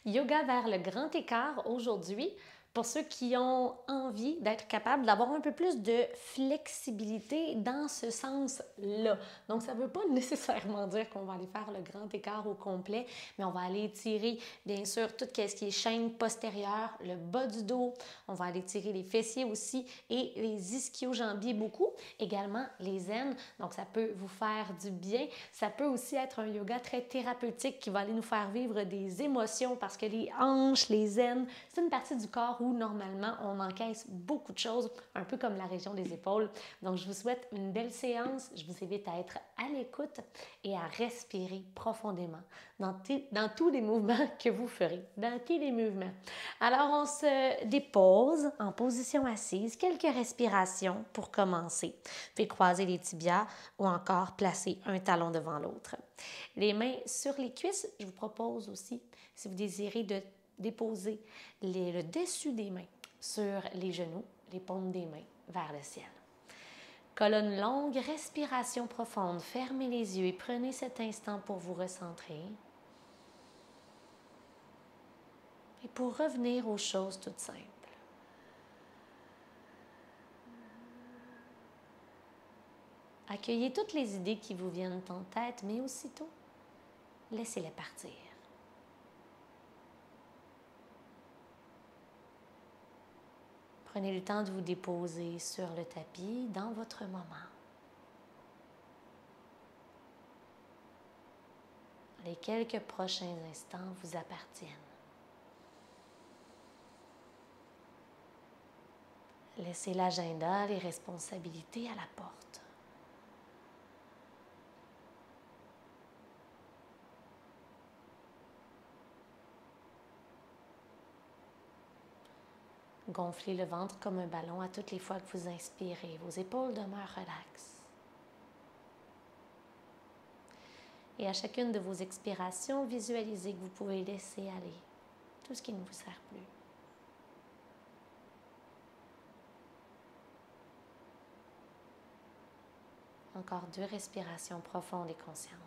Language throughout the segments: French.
Yoga vers le grand écart aujourd'hui pour ceux qui ont envie d'être capables d'avoir un peu plus de flexibilité dans ce sens-là. Donc, ça ne veut pas nécessairement dire qu'on va aller faire le grand écart au complet, mais on va aller étirer, bien sûr, tout ce qui est chaîne postérieure, le bas du dos. On va aller étirer les fessiers aussi et les ischio-jambiers beaucoup. Également, les aines. Donc, ça peut vous faire du bien. Ça peut aussi être un yoga très thérapeutique qui va aller nous faire vivre des émotions parce que les hanches, les aines, c'est une partie du corps où normalement on encaisse beaucoup de choses, un peu comme la région des épaules. Donc, je vous souhaite une belle séance. Je vous invite à être à l'écoute et à respirer profondément dans tous les mouvements que vous ferez, dans tous les mouvements. Alors, on se dépose en position assise, quelques respirations pour commencer. Vous pouvez croiser les tibias ou encore placer un talon devant l'autre. Les mains sur les cuisses, je vous propose aussi, si vous désirez, de déposer le dessus des mains sur les genoux, les paumes des mains vers le ciel. Colonne longue, respiration profonde. Fermez les yeux et prenez cet instant pour vous recentrer. Et pour revenir aux choses toutes simples. Accueillez toutes les idées qui vous viennent en tête, mais aussitôt, laissez-les partir. Prenez le temps de vous déposer sur le tapis dans votre moment. Les quelques prochains instants vous appartiennent. Laissez l'agenda, les responsabilités à la porte. Gonflez le ventre comme un ballon à toutes les fois que vous inspirez. Vos épaules demeurent relaxes. Et à chacune de vos expirations, visualisez que vous pouvez laisser aller tout ce qui ne vous sert plus. Encore 2 respirations profondes et conscientes.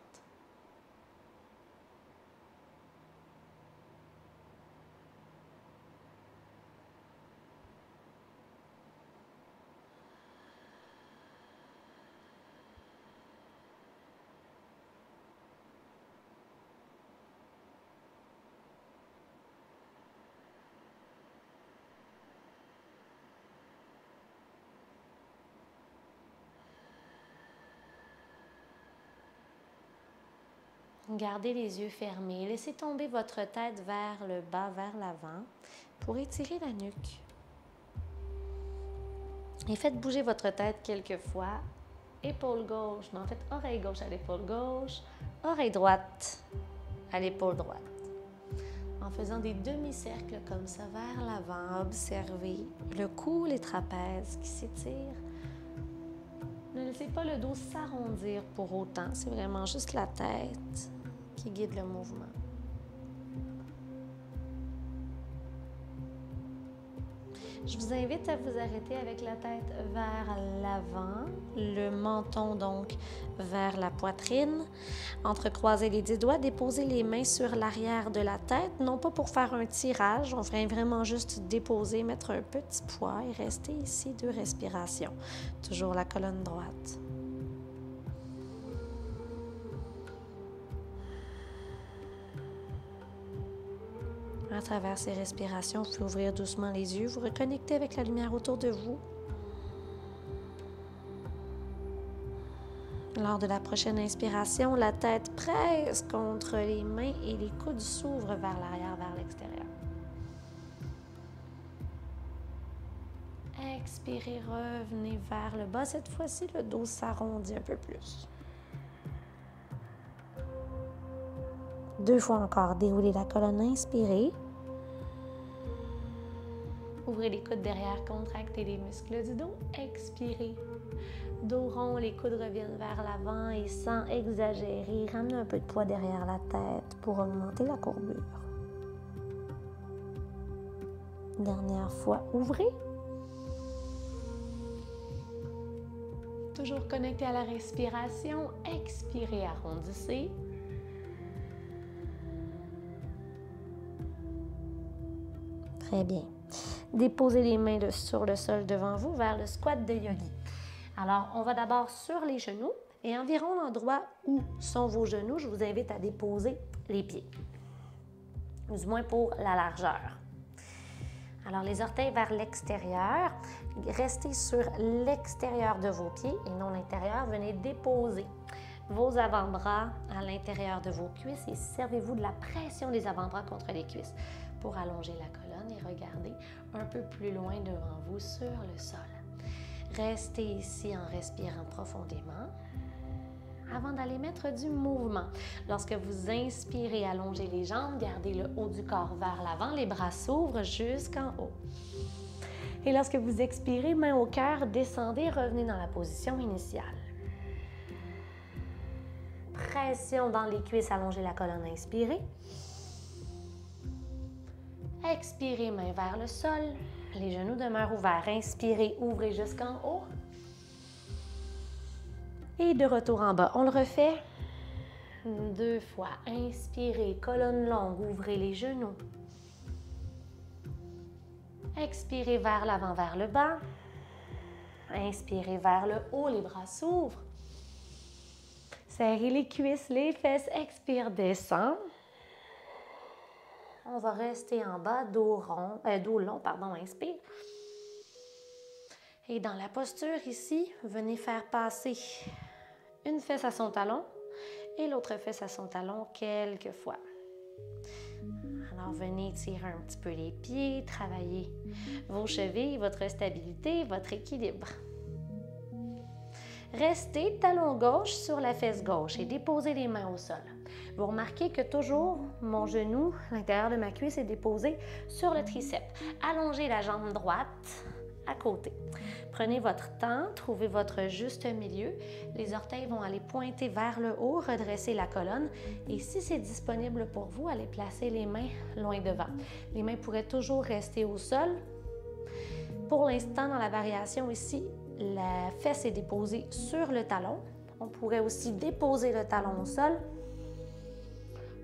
Gardez les yeux fermés. Laissez tomber votre tête vers le bas, vers l'avant, pour étirer la nuque. Et faites bouger votre tête quelques fois. Épaule gauche, mais en fait, oreille gauche à l'épaule gauche, oreille droite à l'épaule droite. En faisant des demi-cercles comme ça vers l'avant, observez le cou, les trapèzes qui s'étirent. Ne laissez pas le dos s'arrondir pour autant, c'est vraiment juste la tête qui guide le mouvement. Je vous invite à vous arrêter avec la tête vers l'avant, le menton donc vers la poitrine. Entrecroisez les 10 doigts, déposez les mains sur l'arrière de la tête, non pas pour faire un tirage, on vient vraiment juste déposer, mettre un petit poids et rester ici 2 respirations. Toujours la colonne droite. À travers ces respirations, vous pouvez ouvrir doucement les yeux, vous reconnecter avec la lumière autour de vous. Lors de la prochaine inspiration, la tête presse contre les mains et les coudes s'ouvrent vers l'arrière, vers l'extérieur. Expirez, revenez vers le bas. Cette fois-ci, le dos s'arrondit un peu plus. 2 fois encore, déroulez la colonne, inspirez. Ouvrez les coudes derrière, contractez les muscles du dos, expirez. Dos rond, les coudes reviennent vers l'avant et sans exagérer, ramenez un peu de poids derrière la tête pour augmenter la courbure. Dernière fois, ouvrez. Toujours connecté à la respiration, expirez, arrondissez. Très bien. Déposez les mains sur le sol devant vous vers le squat de yogi. Alors, on va d'abord sur les genoux et environ l'endroit où sont vos genoux, je vous invite à déposer les pieds, du moins pour la largeur. Alors, les orteils vers l'extérieur. Restez sur l'extérieur de vos pieds et non l'intérieur. Venez déposer vos avant-bras à l'intérieur de vos cuisses et servez-vous de la pression des avant-bras contre les cuisses pour allonger la colonne et regardez un peu plus loin devant vous sur le sol. Restez ici en respirant profondément avant d'aller mettre du mouvement. Lorsque vous inspirez, allongez les jambes, gardez le haut du corps vers l'avant, les bras s'ouvrent jusqu'en haut. Et lorsque vous expirez, main au cœur, descendez, revenez dans la position initiale. Pression dans les cuisses, allongez la colonne, inspirez. Expirez, main vers le sol. Les genoux demeurent ouverts. Inspirez, ouvrez jusqu'en haut. Et de retour en bas. On le refait 2 fois. Inspirez, colonne longue, ouvrez les genoux. Expirez vers l'avant, vers le bas. Inspirez vers le haut, les bras s'ouvrent. Serrez les cuisses, les fesses. Expire, descend. On va rester en bas, dos long, inspire. Et dans la posture ici, venez faire passer une fesse à son talon et l'autre fesse à son talon quelques fois. Alors, venez tirer un petit peu les pieds, travailler vos chevilles, votre stabilité, votre équilibre. Restez talon gauche sur la fesse gauche et déposez les mains au sol. Vous remarquez que toujours mon genou, l'intérieur de ma cuisse est déposé sur le triceps. Allongez la jambe droite à côté. Prenez votre temps, trouvez votre juste milieu. Les orteils vont aller pointer vers le haut, redresser la colonne. Et si c'est disponible pour vous, allez placer les mains loin devant. Les mains pourraient toujours rester au sol. Pour l'instant, dans la variation ici, la fesse est déposée sur le talon. On pourrait aussi déposer le talon au sol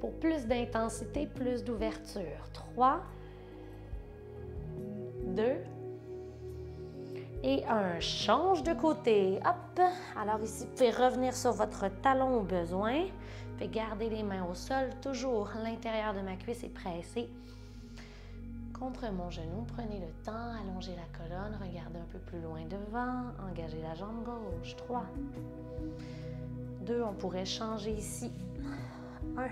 pour plus d'intensité, plus d'ouverture. 3, 2, et 1. Change de côté. Hop! Alors ici, vous pouvez revenir sur votre talon au besoin. Puis garder les mains au sol. Toujours l'intérieur de ma cuisse est pressé contre mon genou. Prenez le temps, allongez la colonne, regardez un peu plus loin devant, engagez la jambe gauche. 3, 2, on pourrait changer ici. 1.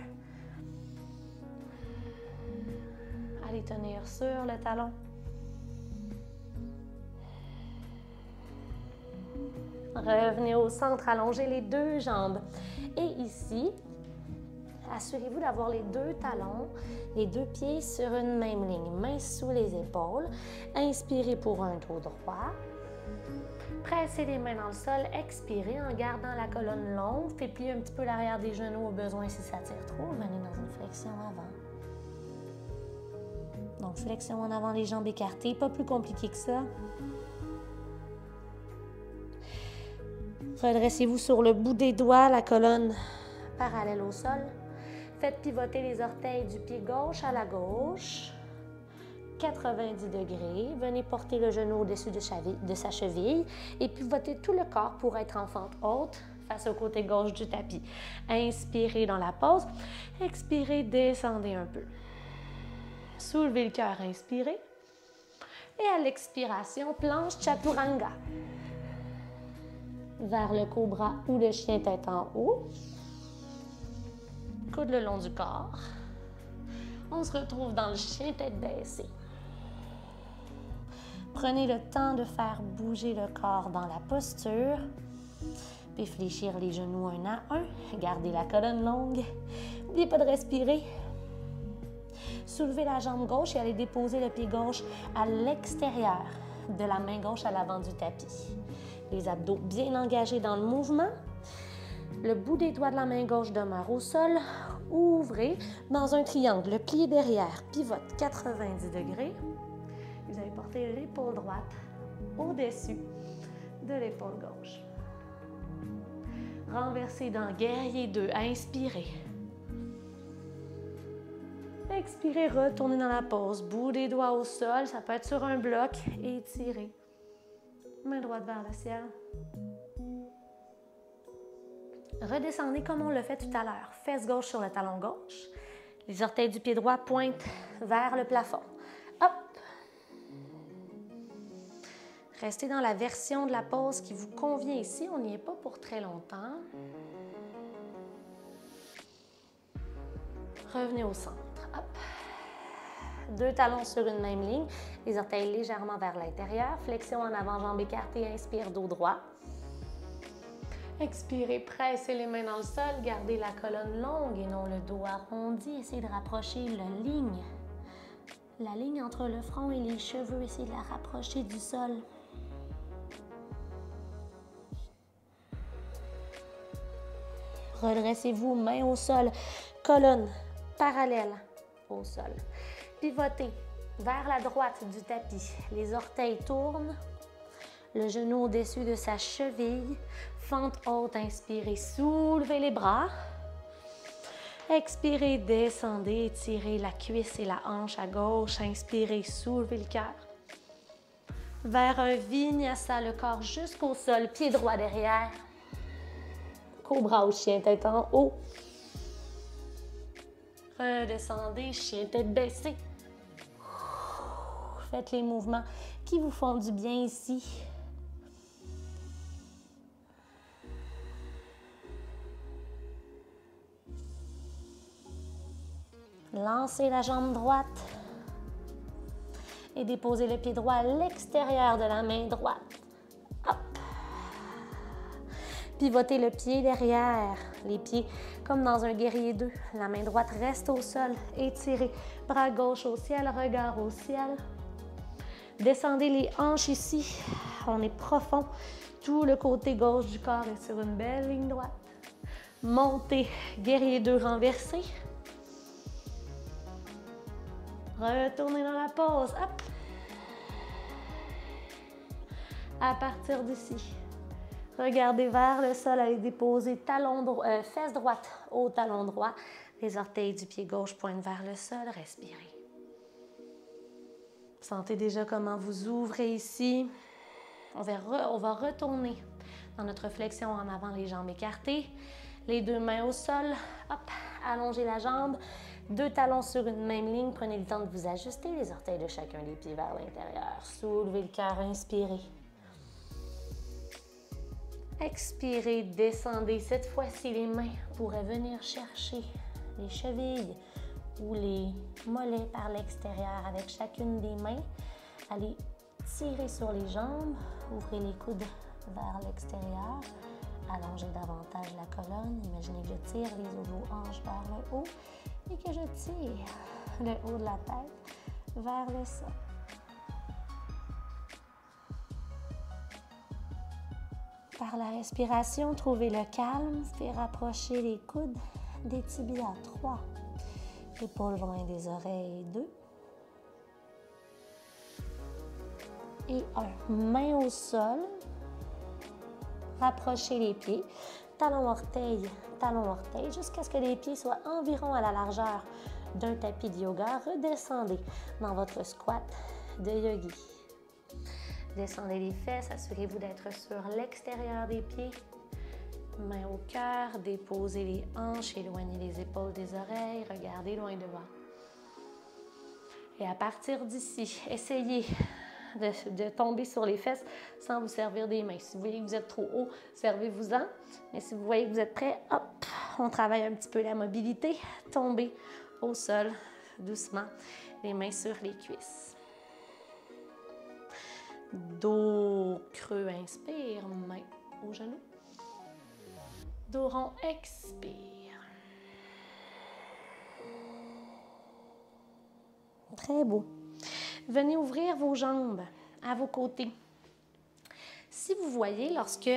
Allez tenir sur le talon. Revenez au centre, allongez les 2 jambes. Et ici, assurez-vous d'avoir les 2 talons, les 2 pieds sur une même ligne. Mains sous les épaules. Inspirez pour un dos droit. Pressez les mains dans le sol. Expirez en gardant la colonne longue. Faites plier un petit peu l'arrière des genoux au besoin si ça tire trop. Venez dans une flexion avant. Donc, flexion en avant, les jambes écartées. Pas plus compliqué que ça. Redressez-vous sur le bout des doigts, la colonne parallèle au sol. Faites pivoter les orteils du pied gauche à la gauche. 90 degrés. Venez porter le genou au-dessus de sa cheville et pivotez tout le corps pour être en fente haute face au côté gauche du tapis. Inspirez dans la pause. Expirez, descendez un peu. Soulevez le cœur, inspirez. Et à l'expiration, planche chaturanga. Vers le cobra ou le chien tête en haut. Coude le long du corps. On se retrouve dans le chien tête baissée. Prenez le temps de faire bouger le corps dans la posture. Puis fléchir les genoux un à un. Gardez la colonne longue. N'oubliez pas de respirer. Soulevez la jambe gauche et allez déposer le pied gauche à l'extérieur de la main gauche à l'avant du tapis. Les abdos bien engagés dans le mouvement. Le bout des doigts de la main gauche demeure au sol. Ouvrez dans un triangle. Le pied derrière pivote 90 degrés. Vous allez porter l'épaule droite au-dessus de l'épaule gauche. Renversez dans guerrier 2. Inspirez. Expirez, retournez dans la pause. Bout des doigts au sol, ça peut être sur un bloc. Étirez. Main droite vers le ciel. Redescendez comme on l'a fait tout à l'heure. Fesse gauche sur le talon gauche. Les orteils du pied droit pointent vers le plafond. Hop! Restez dans la version de la pose qui vous convient ici. On n'y est pas pour très longtemps. Revenez au centre. Hop. Deux talons sur une même ligne. Les orteils légèrement vers l'intérieur. Flexion en avant, jambes écartées. Inspire, dos droit. Expirez, pressez les mains dans le sol. Gardez la colonne longue et non le dos arrondi. Essayez de rapprocher la ligne entre le front et les cheveux. Essayez de la rapprocher du sol. Redressez-vous, main au sol, colonne parallèle au sol. Pivotez vers la droite du tapis. Les orteils tournent. Le genou au-dessus de sa cheville. Fente haute, inspirez, soulevez les bras. Expirez, descendez, étirez la cuisse et la hanche à gauche. Inspirez, soulevez le cœur. Vers un vinyasa, le corps jusqu'au sol, pied droit derrière. Cobra ou chien tête en haut. Redescendez, chien tête baissée. Faites les mouvements qui vous font du bien ici. Lancez la jambe droite et déposez le pied droit à l'extérieur de la main droite. Hop. Pivotez le pied derrière, les pieds comme dans un guerrier 2. La main droite reste au sol, étirez. Bras gauche au ciel, regard au ciel. Descendez les hanches ici, on est profond. Tout le côté gauche du corps est sur une belle ligne droite. Montez, guerrier 2 renversé. Retournez dans la pause. Hop. À partir d'ici, regardez vers le sol, allez déposer fesse droite au talon droit. Les orteils du pied gauche pointent vers le sol. Respirez. Sentez déjà comment vous ouvrez ici. On va retourner dans notre flexion en avant, les jambes écartées. Les deux mains au sol. Hop, allongez la jambe. Deux talons sur une même ligne. Prenez le temps de vous ajuster. Les orteils de chacun des pieds vers l'intérieur. Soulevez le cœur, inspirez. Expirez, descendez. Cette fois-ci, les mains pourraient venir chercher les chevilles ou les mollets par l'extérieur avec chacune des mains. Allez tirer sur les jambes. Ouvrez les coudes vers l'extérieur. Allongez davantage la colonne. Imaginez que je tire les os aux hanches vers le haut et que je tire le haut de la tête vers le sol. Par la respiration, trouvez le calme. Vous pouvez rapprocher les coudes des tibias. 3. Épaules loin des oreilles. 2. Et 1. Main au sol. Rapprochez les pieds. Talon-orteil, jusqu'à ce que les pieds soient environ à la largeur d'un tapis de yoga. Redescendez dans votre squat de yogi. Descendez les fesses, assurez-vous d'être sur l'extérieur des pieds. Main au cœur, déposez les hanches, éloignez les épaules des oreilles, regardez loin devant. Et à partir d'ici, essayez de tomber sur les fesses sans vous servir des mains. Si vous voyez que vous êtes trop haut, servez-vous-en. Mais si vous voyez que vous êtes prêt, hop, on travaille un petit peu la mobilité. Tombez au sol doucement, les mains sur les cuisses. Dos creux, inspire, main au genou. Dos rond, expire. Très beau. Venez ouvrir vos jambes à vos côtés. Si vous voyez, lorsque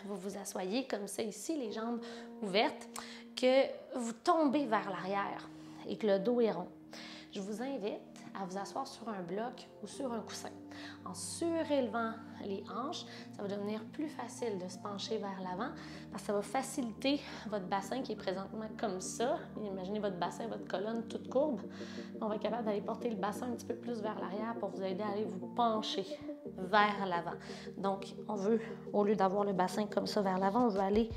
vous vous asseyez comme ça ici, les jambes ouvertes, que vous tombez vers l'arrière et que le dos est rond, je vous invite à vous asseoir sur un bloc ou sur un coussin. En surélevant les hanches, ça va devenir plus facile de se pencher vers l'avant parce que ça va faciliter votre bassin qui est présentement comme ça. Imaginez votre bassin, votre colonne toute courbe. On va être capable d'aller porter le bassin un petit peu plus vers l'arrière pour vous aider à aller vous pencher vers l'avant. Donc, on veut, au lieu d'avoir le bassin comme ça vers l'avant, on veut aller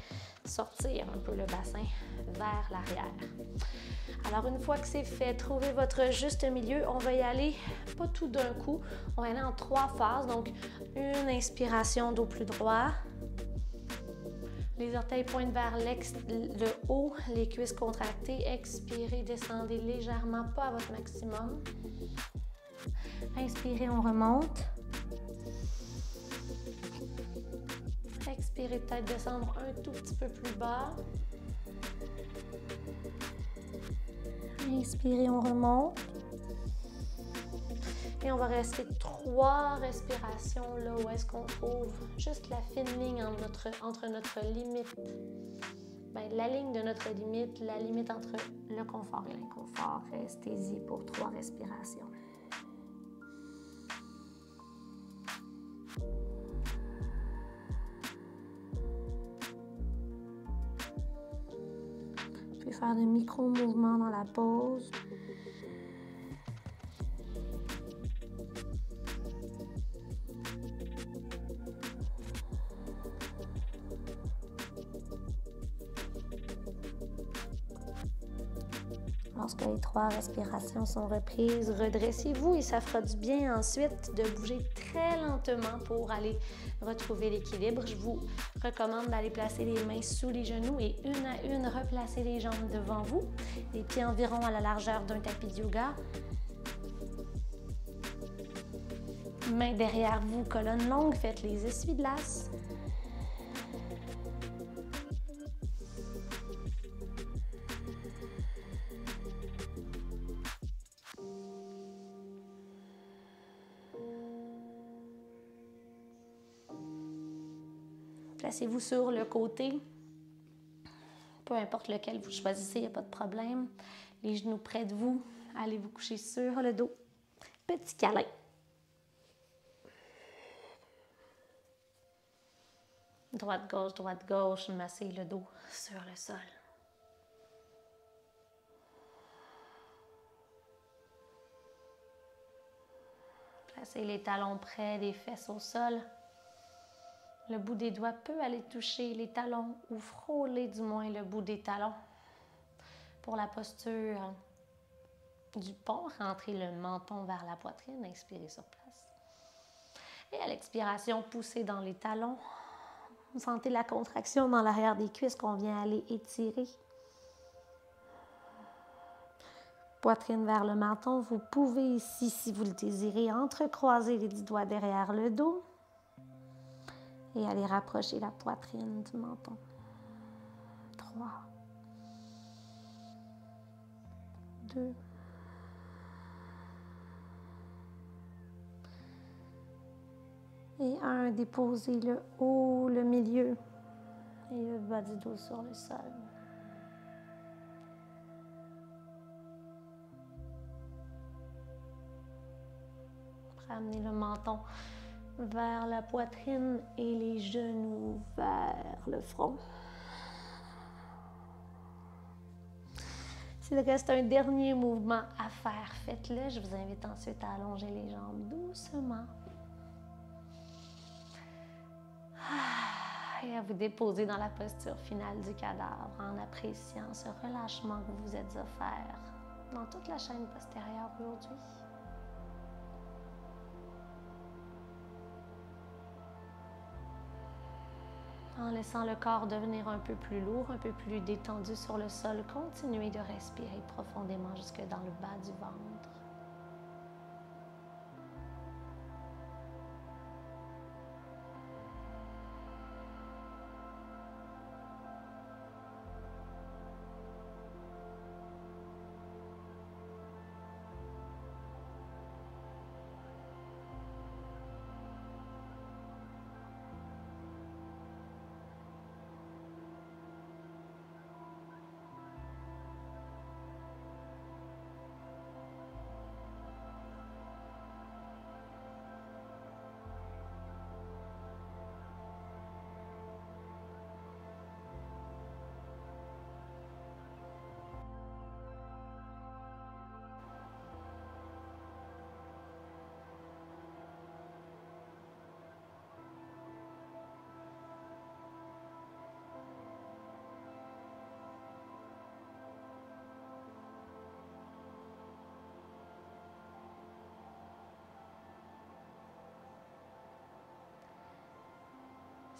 sortir un peu le bassin vers l'arrière. Alors, une fois que c'est fait, trouvez votre juste milieu. On va y aller, pas tout d'un coup, on va y aller en 3 phases. Donc, une inspiration dos plus droit. Les orteils pointent vers le haut, les cuisses contractées. Expirez, descendez légèrement, pas à votre maximum. Inspirez, on remonte. Expirez, peut-être descendre un tout petit peu plus bas. Inspirez, on remonte. Et on va rester 3 respirations là où est-ce qu'on trouve juste la fine ligne entre notre limite. Bien, la ligne de notre limite, la limite entre le confort et l'inconfort. Restez-y pour 3 respirations. Vous pouvez faire de micro-mouvements dans la pause. Lorsque les 3 respirations sont reprises, redressez-vous et ça fera du bien ensuite de bouger très lentement pour aller retrouver l'équilibre. Je vous recommande d'aller placer les mains sous les genoux et une à une replacer les jambes devant vous, les pieds environ à la largeur d'un tapis de yoga. Mains derrière vous, colonne longue, faites les essuie-glaces. Placez-vous sur le côté, peu importe lequel vous choisissez, il n'y a pas de problème. Les genoux près de vous, allez vous coucher sur le dos. Petit câlin. Droite-gauche, massez le dos sur le sol. Placez les talons près des fesses au sol. Le bout des doigts peut aller toucher les talons ou frôler du moins le bout des talons. Pour la posture du pont, rentrez le menton vers la poitrine, inspirez sur place. Et à l'expiration, poussez dans les talons. Vous sentez la contraction dans l'arrière des cuisses qu'on vient aller étirer. Poitrine vers le menton. Vous pouvez ici, si vous le désirez, entrecroiser les 10 doigts derrière le dos. Et aller rapprocher la poitrine du menton. 3, 2, 1. Déposez le haut, le milieu et le bas du dos sur le sol. Ramenez le menton vers la poitrine et les genoux vers le front. S'il reste un dernier mouvement à faire, faites-le. Je vous invite ensuite à allonger les jambes doucement. Et à vous déposer dans la posture finale du cadavre en appréciant ce relâchement que vous vous êtes offert dans toute la chaîne postérieure aujourd'hui. En laissant le corps devenir un peu plus lourd, un peu plus détendu sur le sol, continuez de respirer profondément jusque dans le bas du ventre.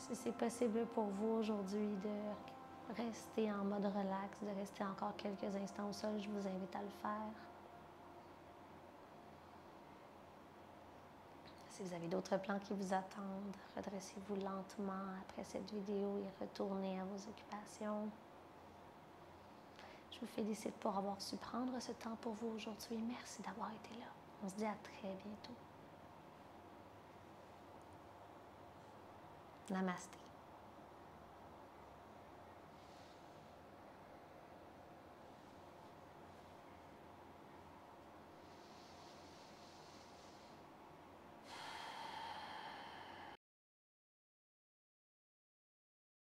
Si c'est possible pour vous aujourd'hui de rester en mode relax, de rester encore quelques instants au sol, je vous invite à le faire. Si vous avez d'autres plans qui vous attendent, redressez-vous lentement après cette vidéo et retournez à vos occupations. Je vous félicite pour avoir su prendre ce temps pour vous aujourd'hui. Merci d'avoir été là. On se dit à très bientôt. Namasté.